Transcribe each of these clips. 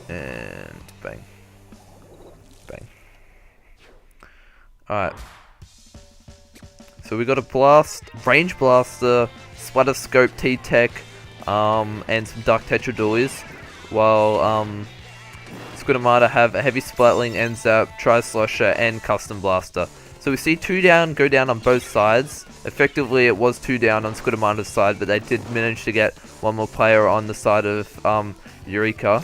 And bang. Bang. Alright. So we got a range blaster, splatter scope, T-Tech, and some dark tetradualies, while Squid Armada have a heavy splatling, N-Zap, tri-slosher, and custom blaster. So we see 2 down go down on both sides. Effectively it was 2 down on Squid Armada's side, but they did manage to get one more player on the side of Yurika.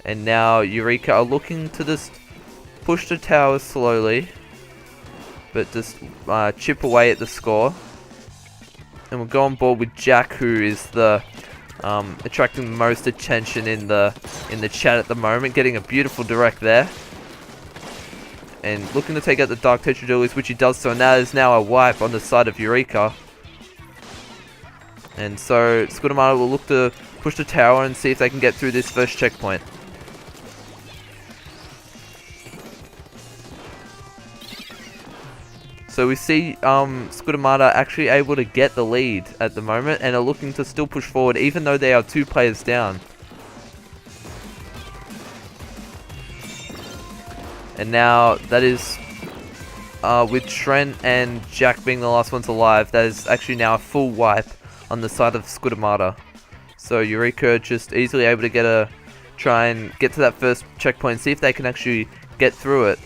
And now Yurika are looking to just push the tower slowly, but just chip away at the score. And we'll go on board with Jack, who is the attracting the most attention in the chat at the moment, getting a beautiful direct there. And looking to take out the Dark Tetradualies, which he does so. Now there's now a wipe on the side of Yurika. And so Squid Armada will look to push the tower and see if they can get through this first checkpoint. So we see Squid Armada actually able to get the lead at the moment and are looking to still push forward even though they are 2 players down. And now that is with Trent and Jack being the last ones alive, that is actually now a full wipe on the side of Squid Armada. So Yurika just easily able to try and get to that first checkpoint, see if they can actually get through it.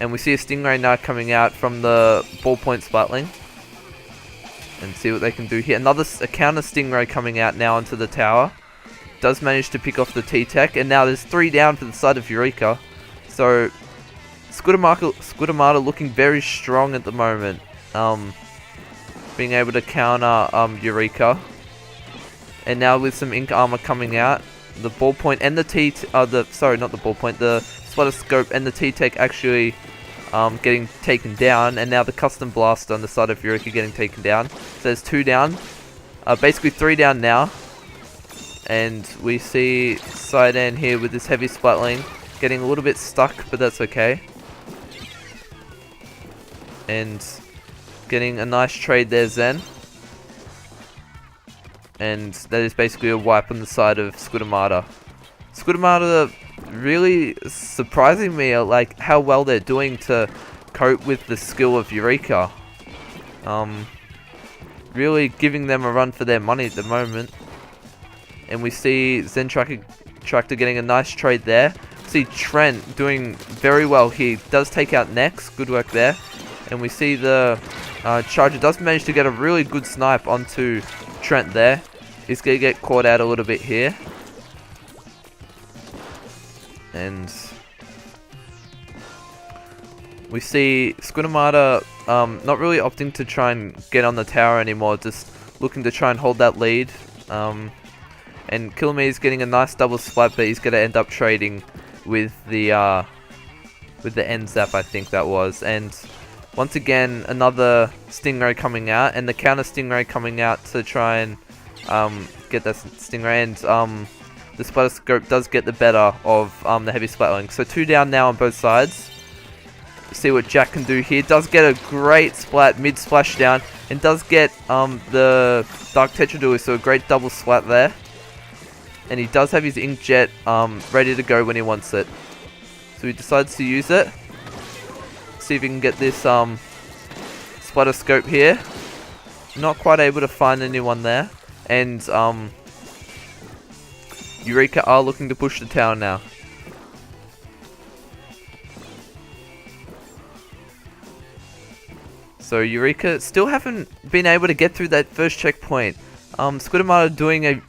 And we see a Stingray Knight coming out from the ballpoint splatling. And see what they can do here. A counter Stingray coming out now onto the tower. Does manage to pick off the T-Tech. And now there's 3 down for the side of Yurika. So Squid Armada looking very strong at the moment. Being able to counter Yurika. And now with some ink armor coming out. The ballpoint and the the Splatter Scope and the T-Tech actually getting taken down, and now the custom blaster on the side of Yurika getting taken down. So there's 2 down, basically 3 down now, and we see Sidan here with this heavy splatling getting a little bit stuck, but that's okay. And getting a nice trade there, Zen. And that is basically a wipe on the side of Squid Armada. Squid Armada really surprising me at like how well they're doing to cope with the skill of Yurika. Really giving them a run for their money at the moment. And we see Zen Tractor getting a nice trade there. See Trent doing very well here. He does take out Nex. Good work there. And we see the Charger does manage to get a really good snipe onto Trent there. He's going to get caught out a little bit here. And we see Squid Armada not really opting to try and get on the tower anymore, just looking to try and hold that lead. And Kilame is getting a nice double splat, but he's going to end up trading with the N-Zap, I think that was. And once again, another Stingray coming out, and the counter Stingray coming out to try and get that Stingray. And the Splatter Scope does get the better of the heavy splatling. So 2 down now on both sides. See what Jack can do here. Does get a great splat mid splashdown, and does get the Dark Tetradual, so a great double splat there. And he does have his Inkjet ready to go when he wants it. So he decides to use it. See if he can get this Splatter Scope here. Not quite able to find anyone there. And Yurika are looking to push the tower now. So Yurika still haven't been able to get through that first checkpoint. Squid Armada doing a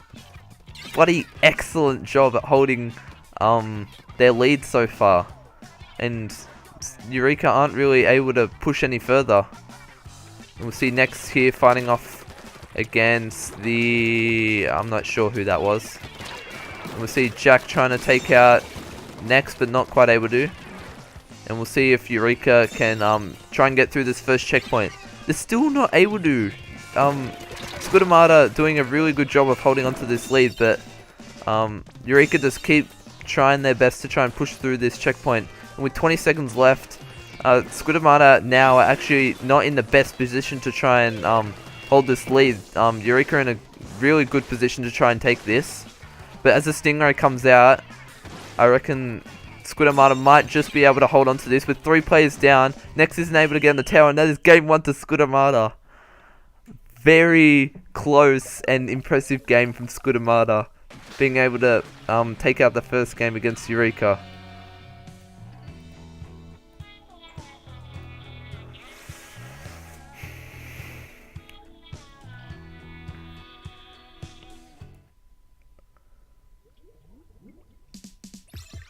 bloody excellent job at holding their lead so far. And Yurika aren't really able to push any further. And we'll see Nex here fighting off against the... I'm not sure who that was. And we'll see Jack trying to take out Nex, but not quite able to. And we'll see if Yurika can try and get through this first checkpoint. They're still not able to. Squid Armada doing a really good job of holding onto this lead, but Yurika just keep trying their best to try and push through this checkpoint. with 20 seconds left, Squid Armada now are actually not in the best position to try and hold this lead. Yurika in a really good position to try and take this. But as the Stingray comes out, I reckon Squid Armada might just be able to hold on to this with 3 players down. Next isn't able to get on the tower, and that is game 1 to Squid Armada. Very close and impressive game from Squid Armada, being able to take out the first game against Yurika.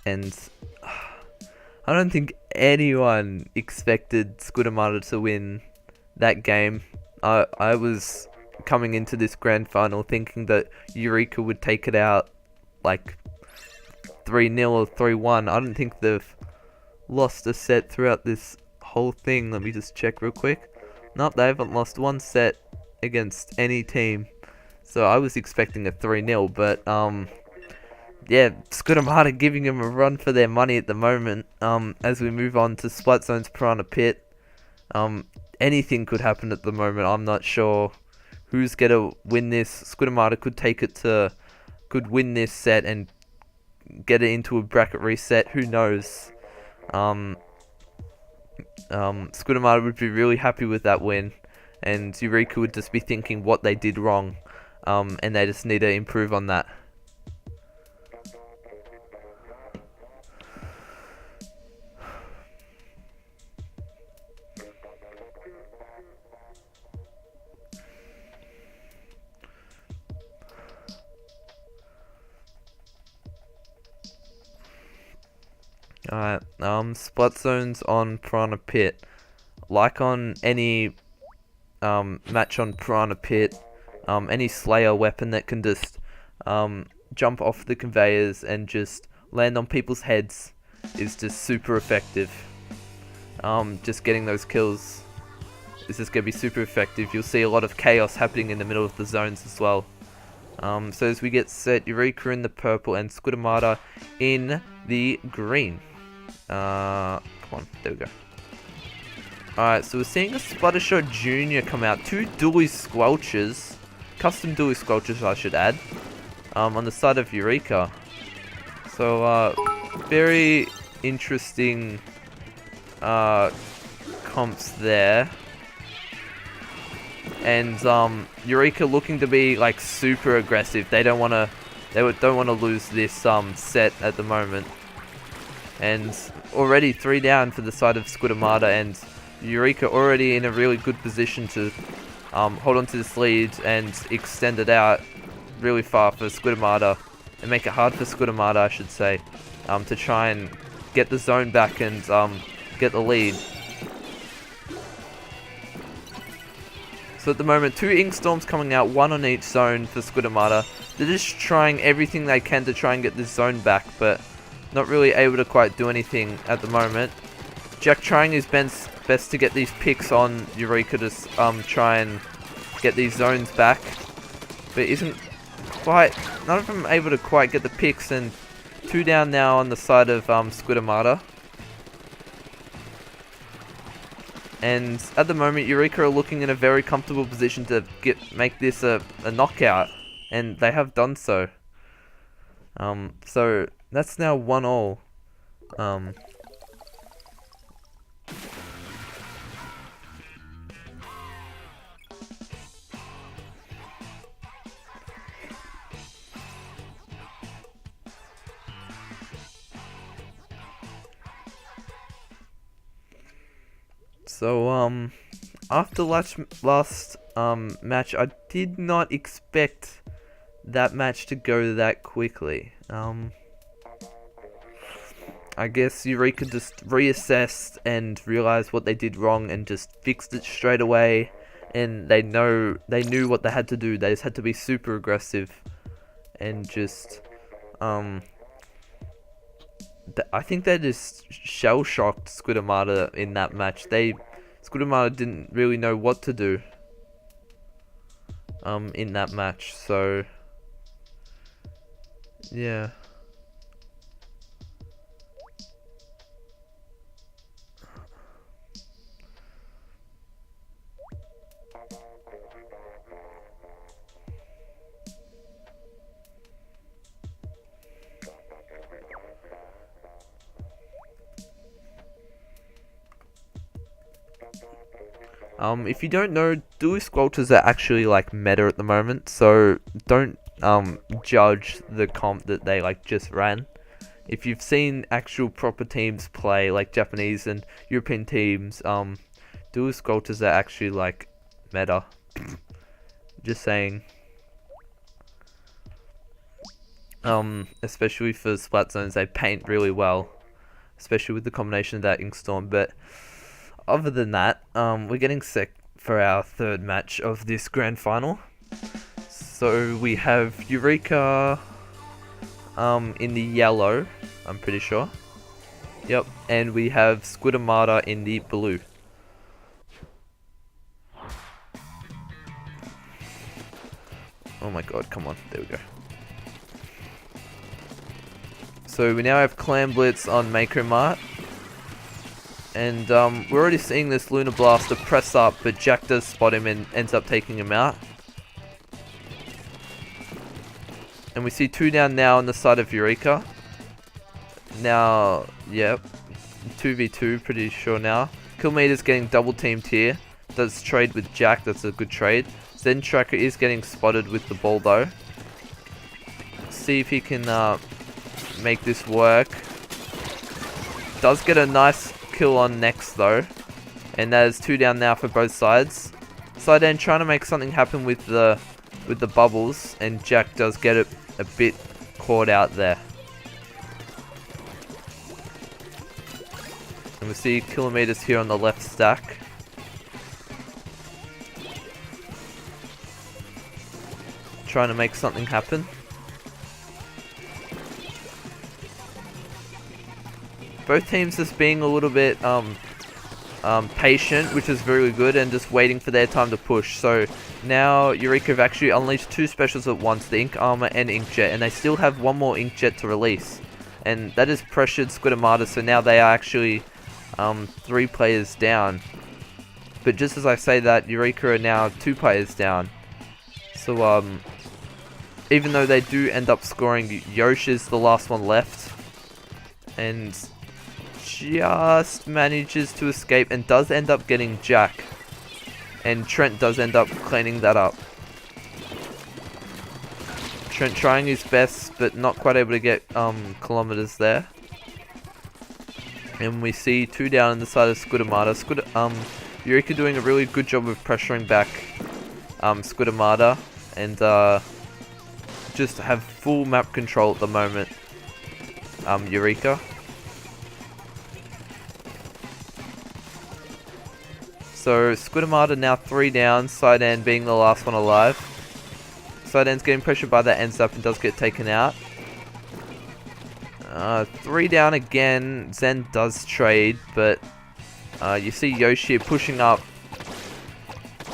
And I don't think anyone expected Squid Armada to win that game. I was coming into this grand final thinking that Yurika would take it out like 3-0 or 3-1. I don't think they've lost a set throughout this whole thing. Let me just check real quick. Nope, they haven't lost one set against any team. So I was expecting a 3-0, but yeah, Squid Armada giving them a run for their money at the moment. As we move on to Splatzone's Piranha Pit, anything could happen at the moment. I'm not sure who's gonna win this. Squid Armada could win this set and get it into a bracket reset. Who knows? Squid Armada would be really happy with that win, and Yurika would just be thinking what they did wrong, and they just need to improve on that. Alright, Splatzone's on Piranha Pit. Like on any match on Piranha Pit, any Slayer weapon that can just jump off the conveyors and just land on people's heads is just super effective. Just getting those kills is just going to be super effective. You'll see a lot of chaos happening in the middle of the zones as well. So as we get set, Yurika in the purple and Squid Armada in the green. Come on, there we go. Alright, so we're seeing a Splattershot Jr. come out. 2 dually squelches, custom dually squelches I should add, on the side of Yurika. So, very interesting comps there. And Yurika looking to be like super aggressive. They don't want to lose this set at the moment. And already 3 down for the side of Squid Armada, and Yurika already in a really good position to hold on to this lead and extend it out really far for Squid Armada, and make it hard for Squid Armada, I should say, to try and get the zone back and get the lead. So at the moment, 2 Ink Storms coming out, 1 on each zone for Squid Armada. They're just trying everything they can to try and get this zone back, but not really able to quite do anything at the moment. Jack trying his best to get these picks on Yurika to try and get these zones back, but isn't quite, none of them able to quite get the picks, and 2 down now on the side of Squid Armada. And at the moment, Yurika are looking in a very comfortable position to make this a knockout, and they have done so. So that's now 1-all. So, after last match, I did not expect that match to go that quickly. I guess Yurika just reassessed and realized what they did wrong and just fixed it straight away. And they knew what they had to do. They just had to be super aggressive and just, I think they just shell-shocked Squid Armada in that match. Squid Armada didn't really know what to do in that match, so yeah. If you don't know, dual squelchers are actually like meta at the moment, so don't judge the comp that they like just ran. If you've seen actual proper teams play, like Japanese and European teams, dual squelchers are actually like meta. Just saying. Especially for splat zones, they paint really well, especially with the combination of that ink storm. But other than that, we're getting set for our third match of this grand final. So we have Yurika in the yellow, I'm pretty sure. Yep, and we have Squid Armada in the blue. Oh my god, come on, there we go. So we now have Clan Blitz on Mako Mart. And we're already seeing this Lunar Blaster press up, but Jack does spot him and ends up taking him out. And we see 2 down now on the side of Yurika. Now, yep, 2v2 pretty sure now. Killmeter's getting double teamed here. Does trade with Jack, that's a good trade. Zen Tracker is getting spotted with the ball though. See if he can make this work. Does get a nice kill on next though, and that is 2 down now for both sides. Sideend trying to make something happen with the bubbles, and Jack does get it a bit caught out there. And we see Kilometers here on the left stack. Trying to make something happen. Both teams just being a little bit patient, which is very good, and just waiting for their time to push. So now Yurika have actually unleashed 2 specials at once, the Ink Armor and Inkjet, and they still have 1 more Inkjet to release. And that has pressured Squid Armada, so now they are actually 3 players down. But just as I say that, Yurika are now 2 players down. So even though they do end up scoring, Yosh is the last one left. And just manages to escape and does end up getting Jack. And Trent does end up cleaning that up. Trent trying his best, but not quite able to get kilometers there. And we see 2 down on the side of Squid Armada. Yurika doing a really good job of pressuring back Squid Armada, and just have full map control at the moment. Yurika. So Squid Armada now 3 down, Sideend being the last one alive. Sideend's getting pressured by that ends up and does get taken out. 3 down again, Zen does trade, but you see Yoshi pushing up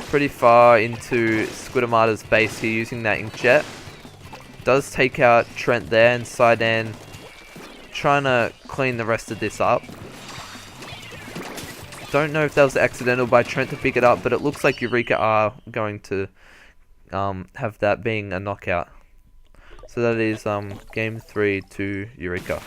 pretty far into Squid Armada's base here using that Inkjet. Does take out Trent there, and Sideend trying to clean the rest of this up. Don't know if that was accidental by Trent to pick it up, but it looks like Yurika are going to have that being a knockout. So that is game 3 to Yurika.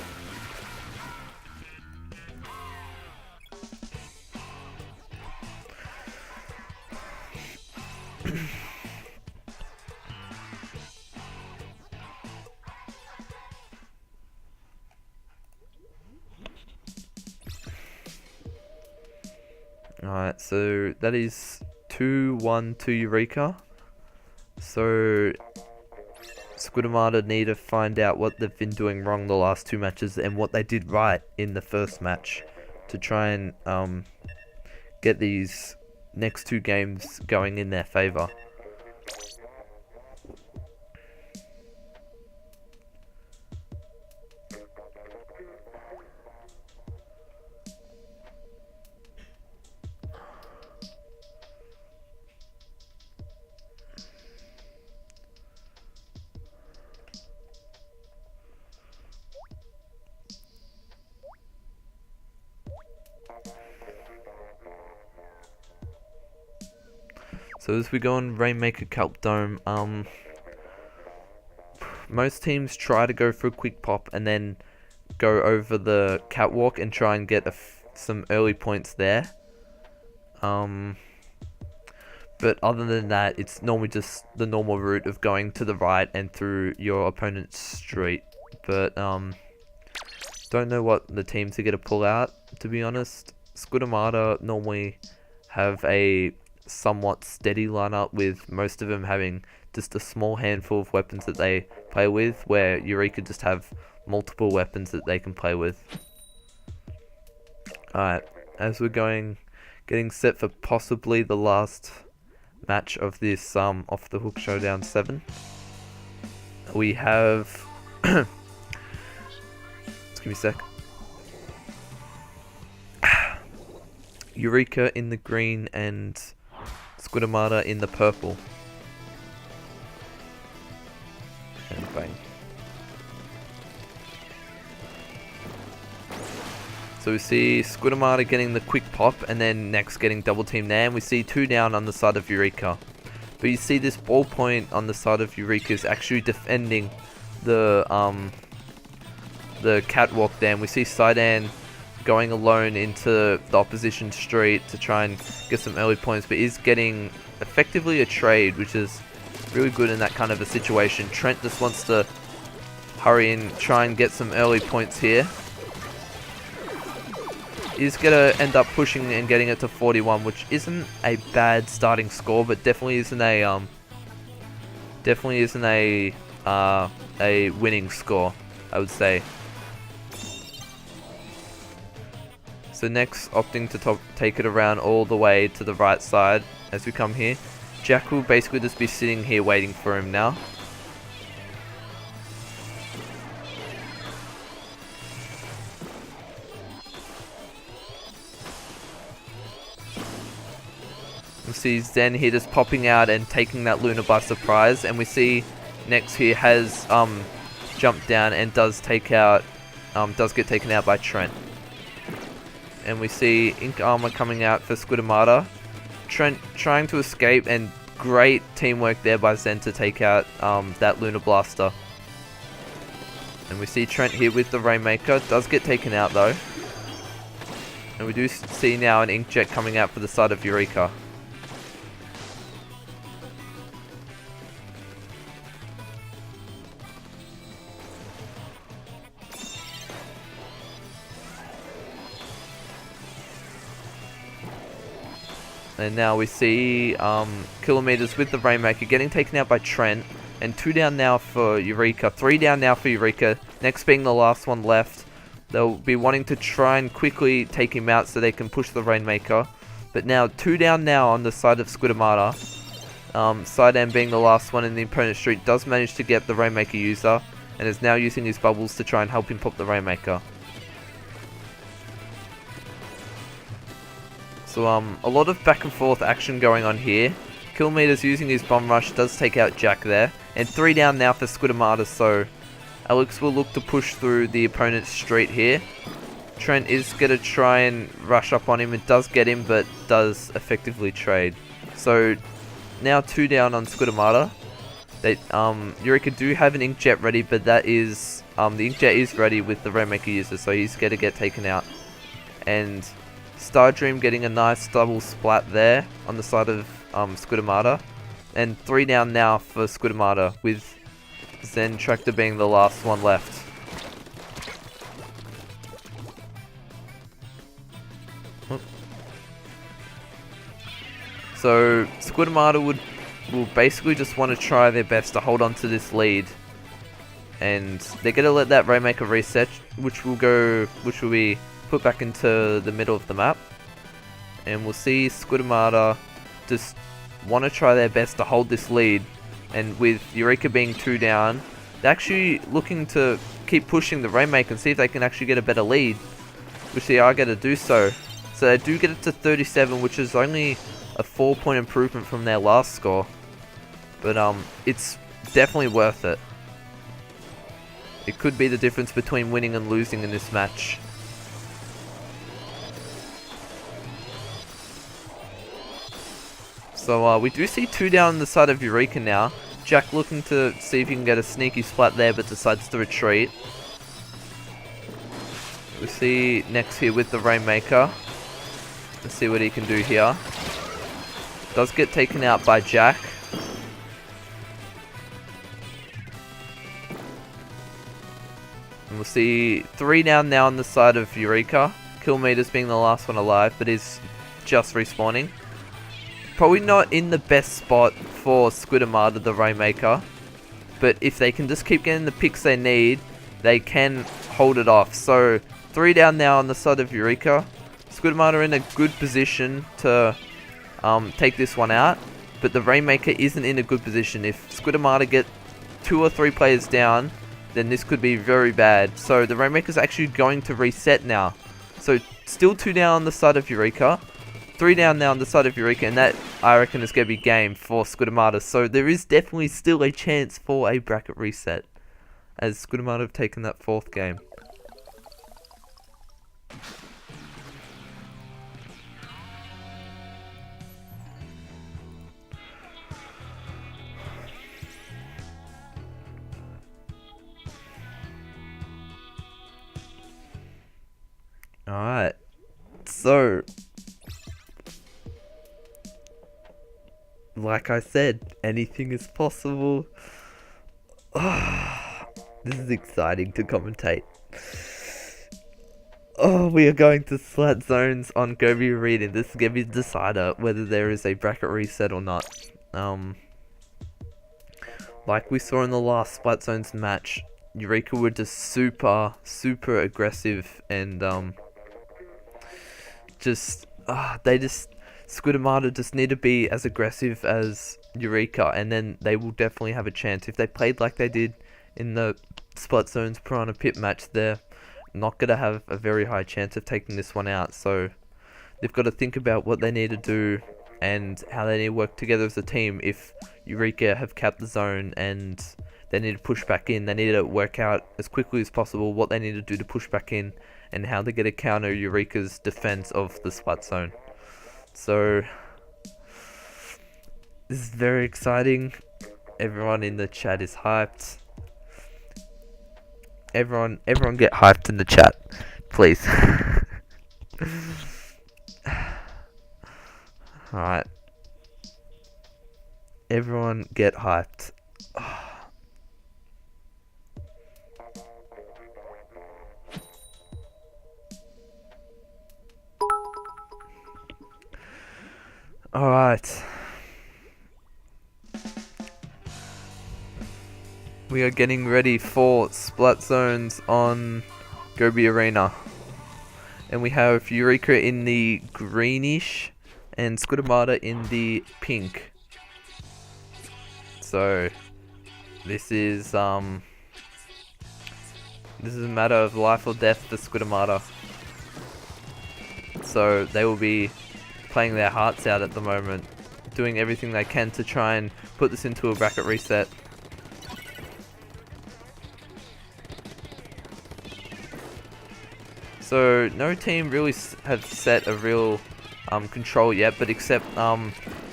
Alright, so that is 2-1 to Yurika. So Squid Armada need to find out what they've been doing wrong the last 2 matches and what they did right in the first match to try and get these next 2 games going in their favour. So as we go on Rainmaker Kelp Dome, most teams try to go for a quick pop and then go over the catwalk and try and get some early points there. But other than that, it's normally just the normal route of going to the right and through your opponent's street. But don't know what the teams are going to pull out, to be honest. Squid Armada normally have a somewhat steady lineup, with most of them having just a small handful of weapons that they play with, where Yurika just have multiple weapons that they can play with. Alright, as we're getting set for possibly the last match of this Off the Hook Showdown 7, we have just give me a sec. Yurika in the green and Squid Armada in the purple. And bang. So we see Squid Armada getting the quick pop, and then next getting double team there, and we see 2 down on the side of Yurika. But you see this ballpoint on the side of Yurika is actually defending the catwalk there, and we see Sidan going alone into the opposition street to try and get some early points, but is getting effectively a trade, which is really good in that kind of a situation. Trent just wants to hurry and try and get some early points here. He's gonna end up pushing and getting it to 41, which isn't a bad starting score, but definitely isn't a winning score, I would say. So next, opting to take it around all the way to the right side as we come here. Jack will basically just be sitting here waiting for him now. We see Zen here just popping out and taking that Luna by surprise, and we see next here has jumped down and does get taken out by Trent. And we see Ink Armor coming out for Squid Armada. Trent trying to escape, and great teamwork there by Zen to take out that Luna Blaster. And we see Trent here with the Rainmaker. Does get taken out though. And we do see now an Inkjet coming out for the side of Yurika. And now we see Kilometers with the Rainmaker getting taken out by Trent. And 2 down now for Yurika. 3 down now for Yurika. Next being the last one left. They'll be wanting to try and quickly take him out so they can push the Rainmaker. But now 2 down now on the side of Squid Armada. Sidan being the last one in the opponent street does manage to get the Rainmaker user. And is now using his bubbles to try and help him pop the Rainmaker. So a lot of back and forth action going on here. Kilometers using his Bomb Rush does take out Jack there. And 3 down now for Squid Armada, so Alex will look to push through the opponent's street here. Trent is going to try and rush up on him. It does get him, but does effectively trade. So now 2 down on Squid Armada. Yurika do have an Inkjet ready, but that is the Inkjet is ready with the Rainmaker user, so he's going to get taken out. And Stardream getting a nice double splat there on the side of Squid Armada. And 3 down now for Squid Armada, with Zen Tractor being the last one left. So Squid Armada will basically just want to try their best to hold on to this lead. And they're going to let that Rainmaker reset, which will be put back into the middle of the map. And we'll see Squid Armada just want to try their best to hold this lead. And with Yurika being 2 down, they're actually looking to keep pushing the Rainmaker and see if they can actually get a better lead, which they are going to do so. So they do get it to 37, which is only a 4-point improvement from their last score. But it's definitely worth it. It could be the difference between winning and losing in this match. So we do see 2 down on the side of Yurika now. Jack looking to see if he can get a sneaky splat there, but decides to retreat. We see next here with the Rainmaker. Let's see what he can do here. Does get taken out by Jack. And we'll see 3 down now on the side of Yurika. Kilometers being the last one alive, but is just respawning. Probably not in the best spot for Squid Armada, the Rainmaker. But if they can just keep getting the picks they need, they can hold it off. So 3 down now on the side of Yurika. Squid Armada in a good position to take this one out. But the Rainmaker isn't in a good position. If Squid Armada get 2 or 3 players down, then this could be very bad. So the Rainmaker's actually going to reset now. So still 2 down on the side of Yurika. 3 down now on the side of Yurika, and that, I reckon, is going to be game for Squid Armada. So there is definitely still a chance for a bracket reset, as Squid Armada have taken that 4th game. Alright, so like I said, anything is possible. Oh, this is exciting to commentate. Oh, we are going to Splat Zones on Gobi Arena. This is going to be the decider whether there is a bracket reset or not. Like we saw in the last Splat Zones match, Yurika were just super aggressive, and Squid Armada just need to be as aggressive as Yurika, and then they will definitely have a chance. If they played like they did in the Splat Zones Piranha Pit match, they're not going to have a very high chance of taking this one out. So they've got to think about what they need to do and how they need to work together as a team. If Yurika have capped the zone and they need to push back in, they need to work out as quickly as possible what they need to do to push back in and how they get to counter Yurika's defense of the Splat Zone. So this is very exciting. Everyone in the chat is hyped. Everyone get hyped in the chat, please. Alright. Everyone get hyped. Alright. We are getting ready for Splat Zones on Gobi Arena. And we have Yurika in the greenish and Squid Armada in the pink. So this is a matter of life or death for Squid Armada. So they will be playing their hearts out at the moment, doing everything they can to try and put this into a bracket reset. So no team really have set a real control yet, but except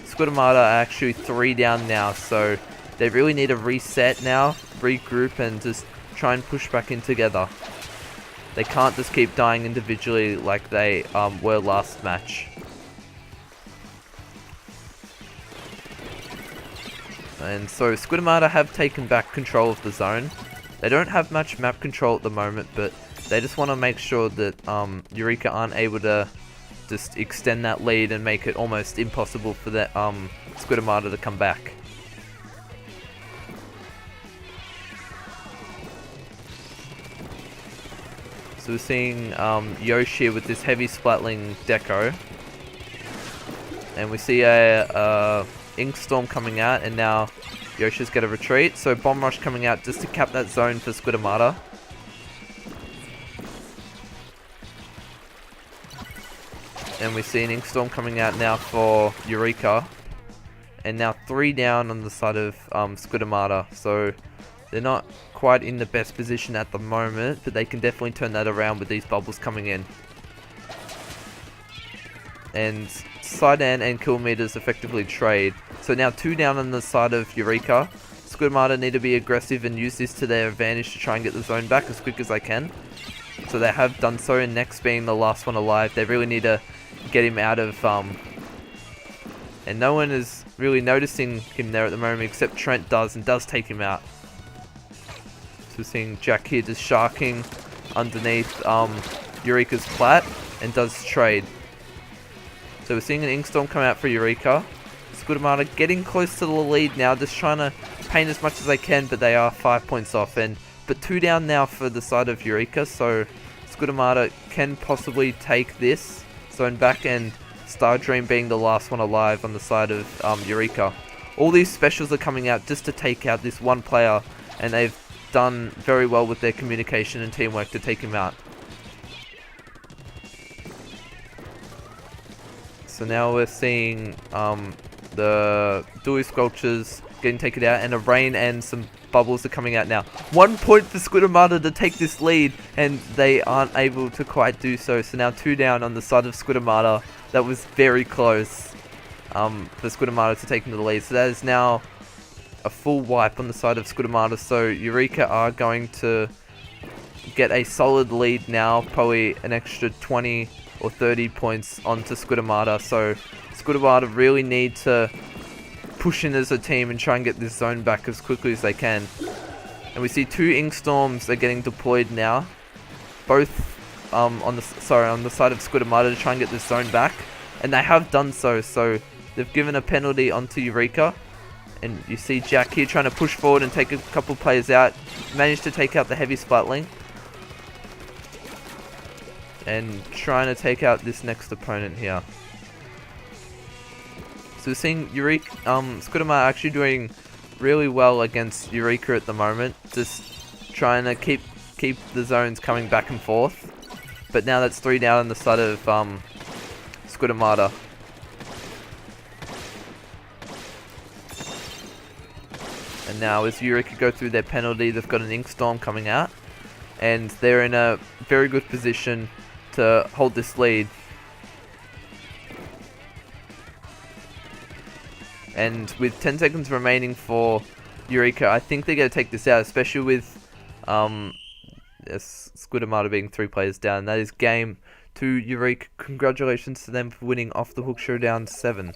Squid Armada are actually 3 down now, so they really need to reset now, regroup, and just try and push back in together. They can't just keep dying individually like they were last match. And so Squid Armada have taken back control of the zone. They don't have much map control at the moment, but they just want to make sure that Yurika aren't able to just extend that lead and make it almost impossible for that Squid Armada to come back. So we're seeing Yoshi with this heavy splatling deco. And we see a Ink Storm coming out, and now Yoshi's going to retreat. So Bomb Rush coming out just to cap that zone for Squid Armada. And we see an Ink Storm coming out now for Yurika. And now 3 down on the side of Squid Armada. So they're not quite in the best position at the moment, but they can definitely turn that around with these bubbles coming in. And Sidan and Kilometers effectively trade. So now 2 down on the side of Yurika. Squid Armada need to be aggressive and use this to their advantage to try and get the zone back as quick as they can. So they have done so, and Next being the last one alive, they really need to get him out of And no one is really noticing him there at the moment, except Trent does, and does take him out. So we're seeing Jack here just sharking underneath Yurika's plat, and does trade. So we're seeing an Ink Storm come out for Yurika. Squid Armada getting close to the lead now, just trying to paint as much as they can, but they are 5 points off. But 2 down now for the side of Yurika, so Squid Armada can possibly take this. Zone back, and Star Dream being the last one alive on the side of Yurika. All these specials are coming out just to take out this one player, and they've done very well with their communication and teamwork to take him out. So now we're seeing the Dewey Squelchers getting taken out, and a rain and some bubbles are coming out now. 1 point for Squid Armada to take this lead, and they aren't able to quite do so. So now 2 down on the side of Squid Armada. That was very close for Squid Armada to take into the lead. So that is now a full wipe on the side of Squid Armada. So Yurika are going to get a solid lead now, probably an extra 20 or 30 points onto Squid Armada. So Squid Armada really need to push in as a team and try and get this zone back as quickly as they can. And we see 2 Ink Storms are getting deployed now, both on the side of Squid Armada to try and get this zone back, and they have done so. So they've given a penalty onto Yurika, and you see Jack here trying to push forward and take a couple players out. Managed to take out the heavy Splatling, and trying to take out this next opponent here. So we're seeing Yurika, Squid Armada actually doing really well against Yurika at the moment, just trying to keep the zones coming back and forth. But now that's 3 down on the side of Squid Armada. And now as Yurika go through their penalty, they've got an Ink Storm coming out, and they're in a very good position to hold this lead. And with 10 seconds remaining for Yurika, I think they're going to take this out, especially with Squid Armada being 3 players down. That is game to Yurika. Congratulations to them for winning off the hook Showdown 7.